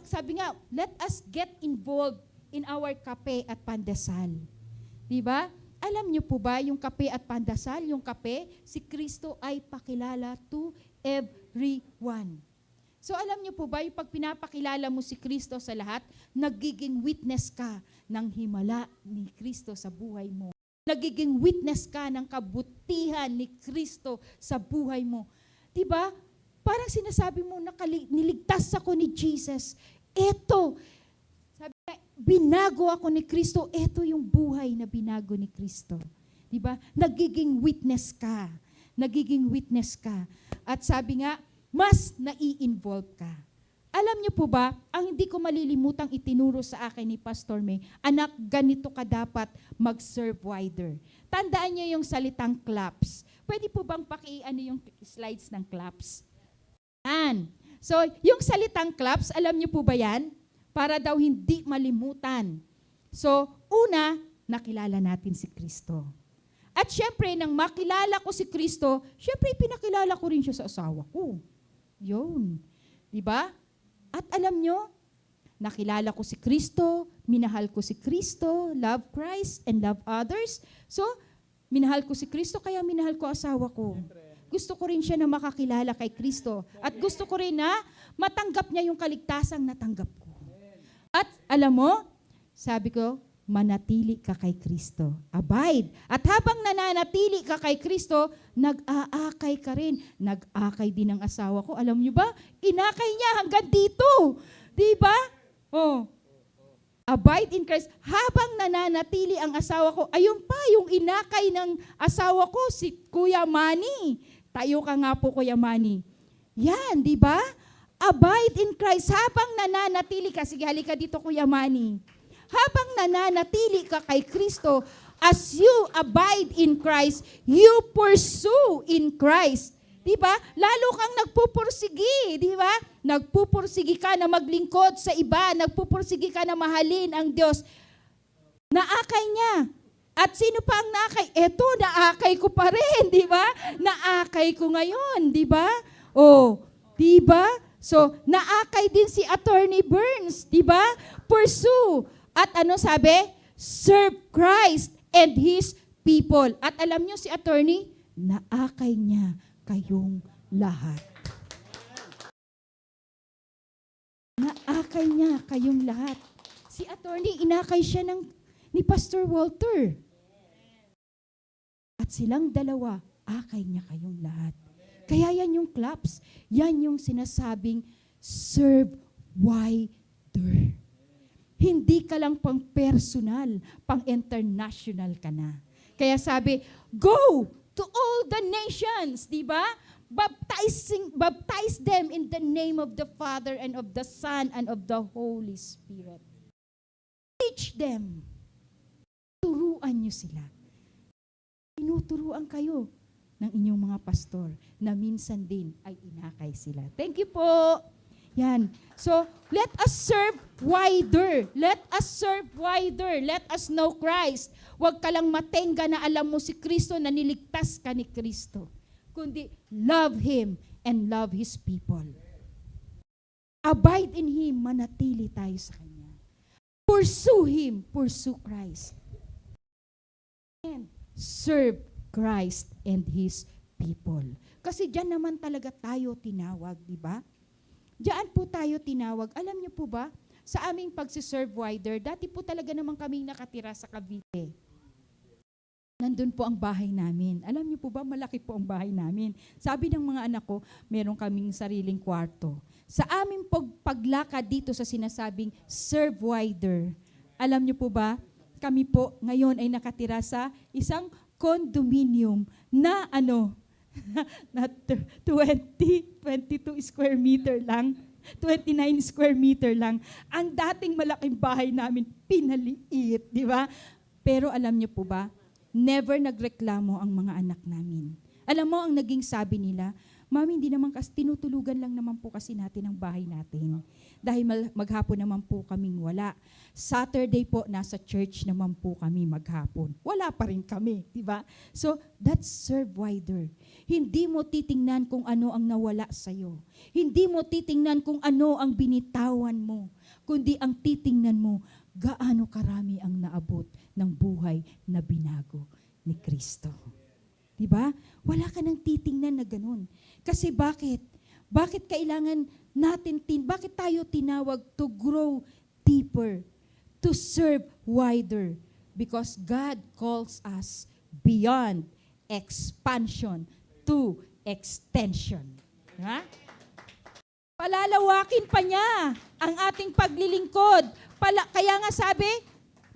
sabi nga, let us get involved in our kape at pandasal. Di ba? Alam niyo po ba, yung kape at pandasal, yung kape, si Kristo ay pakilala to everyone. So alam niyo po ba, yung pag pinapakilala mo si Kristo sa lahat, nagiging witness ka ng himala ni Kristo sa buhay mo. Nagiging witness ka ng kabutihan ni Kristo sa buhay mo. Diba? Parang sinasabi mo, niligtas ako ni Jesus. Eto, sabi na, binago ako ni Kristo. Eto yung buhay na binago ni Kristo. Diba? Nagiging witness ka. Nagiging witness ka. At sabi nga, mas nai-involve ka. Alam niyo po ba, ang hindi ko malilimutang itinuro sa akin ni Pastor May, anak, ganito ka dapat mag-serve wider. Tandaan niyo yung salitang claps. Pwede po bang yung slides ng claps? So, yung salitang claps, alam niyo po ba yan? Para daw hindi malimutan. So, una, nakilala natin si Kristo. At syempre, nang makilala ko si Kristo, syempre, pinakilala ko rin siya sa asawa ko. Yun. Diba? At alam nyo, nakilala ko si Kristo, minahal ko si Kristo, love Christ and love others. So, minahal ko si Kristo, kaya minahal ko asawa ko. Gusto ko rin siya na makakilala kay Kristo. At gusto ko rin na matanggap niya yung kaligtasang natanggap ko. At alam mo, sabi ko, manatili ka kay Kristo. Abide. At habang nananatili ka kay Kristo, nag-aakay ka rin. Nag-akay din ang asawa ko. Alam niyo ba? Inakay niya hanggang dito. Di ba? Oh. Abide in Christ. Habang nananatili ang asawa ko, ayun pa yung inakay ng asawa ko, si Kuya Manny. Tayo ka nga po, Kuya Manny. Yan, di ba? Abide in Christ. Habang nananatili ka, sige halika dito, Kuya Manny. Habang nananatili ka kay Kristo, as you abide in Christ, you pursue in Christ. Diba? Lalo kang nagpupursigi, diba? Nagpupursigi ka na maglingkod sa iba, nagpupursigi ka na mahalin ang Diyos. Naakay niya. At sino pa ang naakay? Eto, naakay ko pa rin, diba? Naakay ko ngayon, diba? Oh, diba? So, naakay din si Attorney Burns, diba? Pursue. At ano sabi? Serve Christ and His people. At alam nyo si attorney, naakay niya kayong lahat. Naakay niya kayong lahat. Si attorney, inakay siya ni Pastor Walter. At silang dalawa, akay niya kayong lahat. Kaya yan yung claps. Yan yung sinasabing, serve wider. Hindi ka lang pang personal, pang international ka na. Kaya sabi, go to all the nations, di ba? Baptize them in the name of the Father and of the Son and of the Holy Spirit. Teach them. Turuan nyo sila. Tinuturuan kayo. ng inyong mga pastor na minsan din ay inakay sila. Thank you po. Yan. So, let us serve wider. Let us serve wider. Let us know Christ. Huwag ka lang matenga na alam mo si Kristo, na niligtas ka ni Kristo. Kundi, love Him and love His people. Abide in Him, manatili tayo sa Kanya. Pursue Him, pursue Christ. And serve Christ and His people. Kasi diyan naman talaga tayo tinawag, di ba? Diyan po tayo tinawag. Alam niyo po ba, sa aming pagsiserve wider, dati po talaga naman kaming nakatira sa Cavite. Nandun po ang bahay namin. Alam niyo po ba, malaki po ang bahay namin. Sabi ng mga anak ko, meron kaming sariling kwarto. Sa aming paglakad dito sa sinasabing serve wider, alam niyo po ba, kami po ngayon ay nakatira sa isang condominium na na 22 square meter lang, 29 square meter lang. Ang dating malaking bahay namin, pinaliit, di ba? Pero alam niyo po ba, never nagreklamo ang mga anak namin. Alam mo, ang naging sabi nila, Mami, hindi naman kasi, tinutulugan lang naman po kasi natin ang bahay natin. Dahil maghapon naman po kaming wala. Saturday po, nasa church naman po kami maghapon. Wala pa rin kami, di ba? So, that's serve wider. Hindi mo titingnan kung ano ang nawala sa'yo. Hindi mo titingnan kung ano ang binitawan mo. Kundi ang titingnan mo, gaano karami ang naabot ng buhay na binago ni Kristo. Diba? Wala ka nang titingnan na ganun. Kasi bakit? Bakit kailangan natin, bakit tayo tinawag to grow deeper, to serve wider? Because God calls us beyond expansion to extension. Diba? Palalawakin pa niya ang ating paglilingkod. Kaya nga sabi,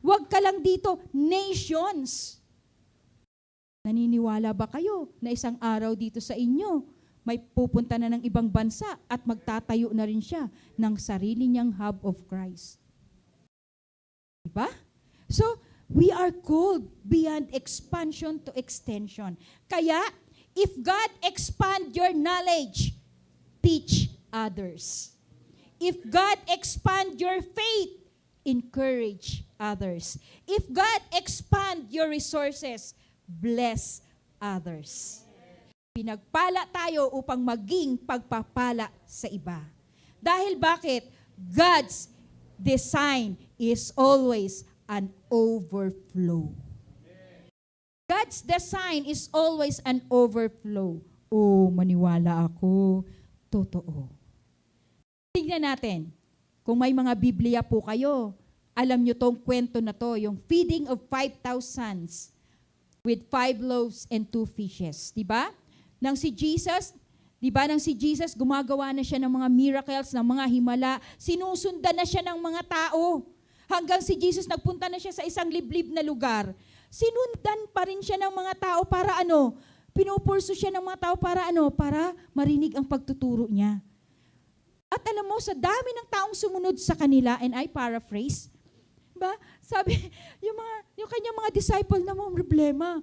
huwag ka lang dito, nations. Naniniwala ba kayo na isang araw dito sa inyo, may pupunta na ng ibang bansa at magtatayo na rin siya ng sarili niyang hub of Christ? Diba? So, we are called beyond expansion to extension. Kaya, if God expand your knowledge, teach others. If God expand your faith, encourage others. If God expand your resources, bless others. Pinagpala tayo upang maging pagpapala sa iba. Dahil bakit? God's design is always an overflow. God's design is always an overflow. Oh, maniwala ako. Totoo. Tingnan natin. Kung may mga Biblia po kayo, alam nyo tong kwento na to, yung feeding of 5,000 with 5 loaves and 2 fishes. Diba? Nang si Jesus gumagawa na siya ng mga miracles, ng mga himala, sinusundan na siya ng mga tao. Hanggang si Jesus nagpunta na siya sa isang liblib na lugar. Sinundan pa rin siya ng mga tao para pinupurso siya ng mga tao para para marinig ang pagtuturo niya. At alam mo, sa dami ng taong sumunod sa kanila, and I paraphrase, ba? Sabi, yung kanyang mga disciple na mga problema,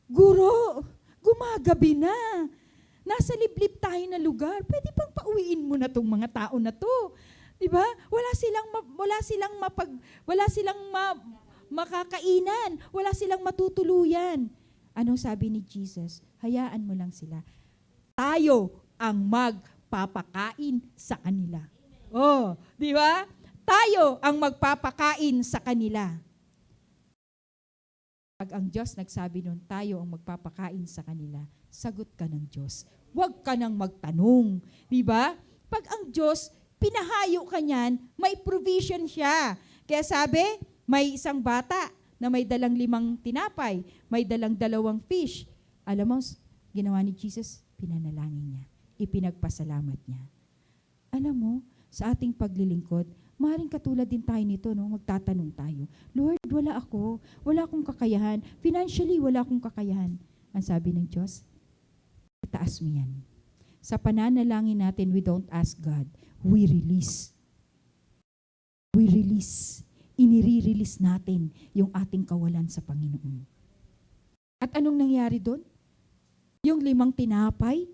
Guro, gumagabi na. Nasa liblib tayo na lugar. Pwede bang pauwiin mo na tong mga tao na to? Diba? Wala silang makakainan. Wala silang matutuluyan. Anong sabi ni Jesus? Hayaan mo lang sila. Tayo ang magpapakain sa kanila. Oh, di ba? Tayo ang magpapakain sa kanila. Pag ang Diyos nagsabi nun, tayo ang magpapakain sa kanila, sagot ka ng Diyos. Huwag ka nang magtanong. Di ba? Pag ang Diyos, pinahayo ka niyan, may provision siya. Kaya sabi, may isang bata na may dalang 5 tinapay, may dalang 2 fish. Alam mo, ginawa ni Jesus, pinanalangin niya. Ipinagpasalamat niya. Alam mo, sa ating paglilingkod, maaaring katulad din tayo nito, no? Magtatanong tayo, Lord, wala akong kakayahan. Financially, wala akong kakayahan. Ang sabi ng Diyos, itaas mo yan. Sa pananalangin natin, we don't ask God. We release. We release. Inire-release natin yung ating kawalan sa Panginoon. At anong nangyari doon? Yung 5 tinapay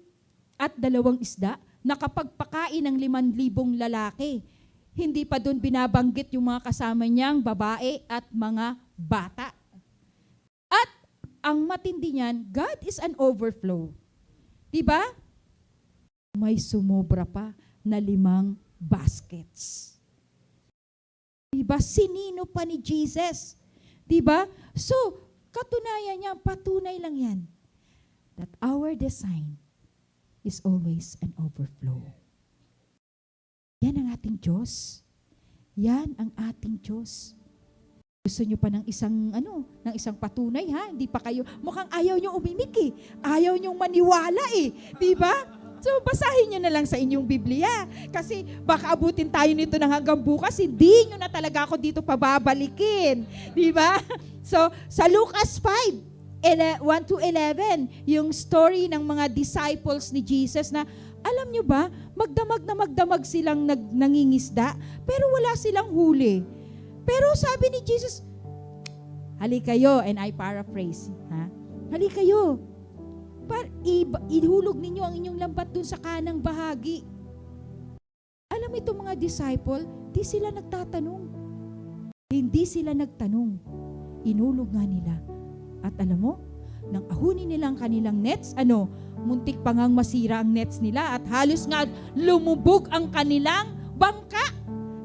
at 2 isda, nakapagpakain ng 5,000 lalaki. Hindi pa doon binabanggit yung mga kasama niyang babae at mga bata. At ang matindi niyan, God is an overflow. Diba? May sumobra pa na 5 baskets. Diba? Sinino pa ni Jesus. Diba? So, katunayan niya, patunay lang yan, that our design is always an overflow. Yan ang ating Diyos. Yan ang ating Diyos. Gusto nyo pa ng isang patunay, ha? Hindi pa kayo, mukhang ayaw nyo umimik eh. Ayaw nyo maniwala eh. Diba? So, basahin nyo na lang sa inyong Biblia. Kasi baka abutin tayo nito ng hanggang bukas, hindi nyo na talaga ako dito pababalikin. Diba? So, sa Lucas 5:1-11, yung story ng mga disciples ni Jesus na, alam nyo ba, magdamag silang nangingisda, pero wala silang huli. Pero sabi ni Jesus, halika kayo, and I paraphrase, ha? Halika kayo, ihulog ninyo ang inyong lambat dun sa kanang bahagi. Alam mo itong mga disciple, di sila nagtatanong. Hindi sila nagtanong. Inulog nga nila. At alam mo, nang ahunin nilang kanilang nets, muntik pa ngang masira ang nets nila at halos nga lumubog ang kanilang bangka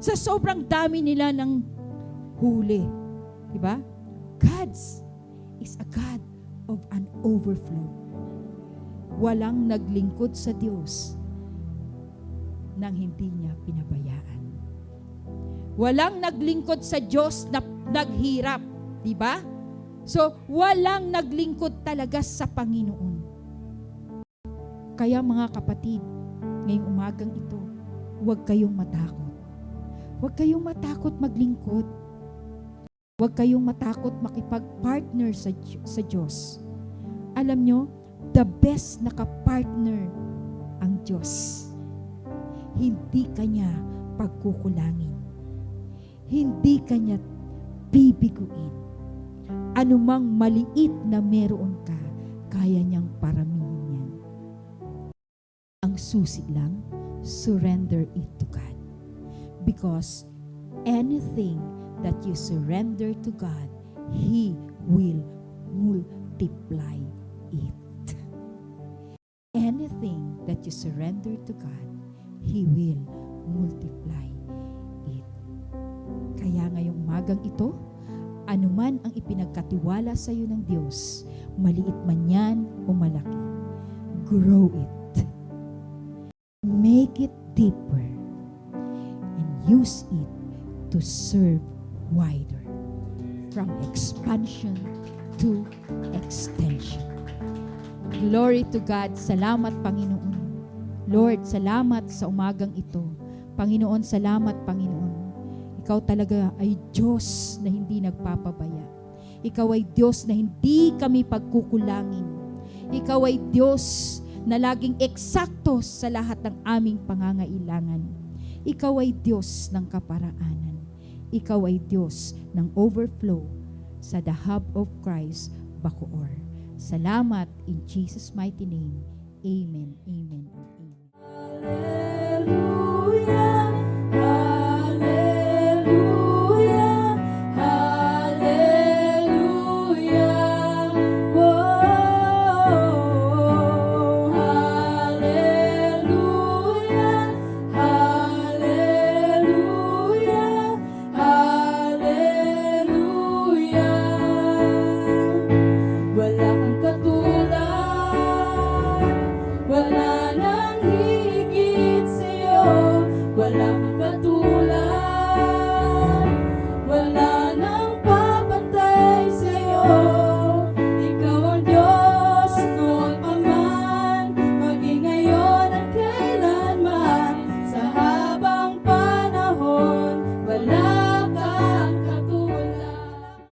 sa sobrang dami nila ng huli. Diba? God is a God of an overflow. Walang naglingkod sa Diyos nang hindi niya pinabayaan. Walang naglingkod sa Diyos na naghirap. Diba? So, walang naglingkod talaga sa Panginoon. Kaya mga kapatid, ngayong umagang ito, huwag kayong matakot. Huwag kayong matakot maglingkod. Huwag kayong matakot makipag-partner sa Diyos. Alam nyo, the best na kapartner ang Diyos. Hindi kanya pagkukulangin. Hindi kanya bibiguin. Anumang maliit na meron ka, kaya niyang paramihin yan. Ang susi lang, surrender it to God. Because anything that you surrender to God, He will multiply it. Anything that you surrender to God, He will multiply it. Kaya ngayong umagang ito, anuman ang ipinagkatiwala sa iyo ng Diyos, maliit man yan o malaki, grow it. Make it deeper and use it to serve wider, from expansion to extension. Glory to God. Salamat, Panginoon. Lord, salamat sa umagang ito. Panginoon, salamat, Panginoon. Ikaw talaga ay Diyos na hindi nagpapabaya. Ikaw ay Diyos na hindi kami pagkukulangin. Ikaw ay Diyos na laging eksakto sa lahat ng aming pangangailangan. Ikaw ay Diyos ng kaparaanan. Ikaw ay Diyos ng overflow sa The Hub of Christ, Bacoor. Salamat in Jesus' mighty name. Amen. Amen. Amen. Hallelujah.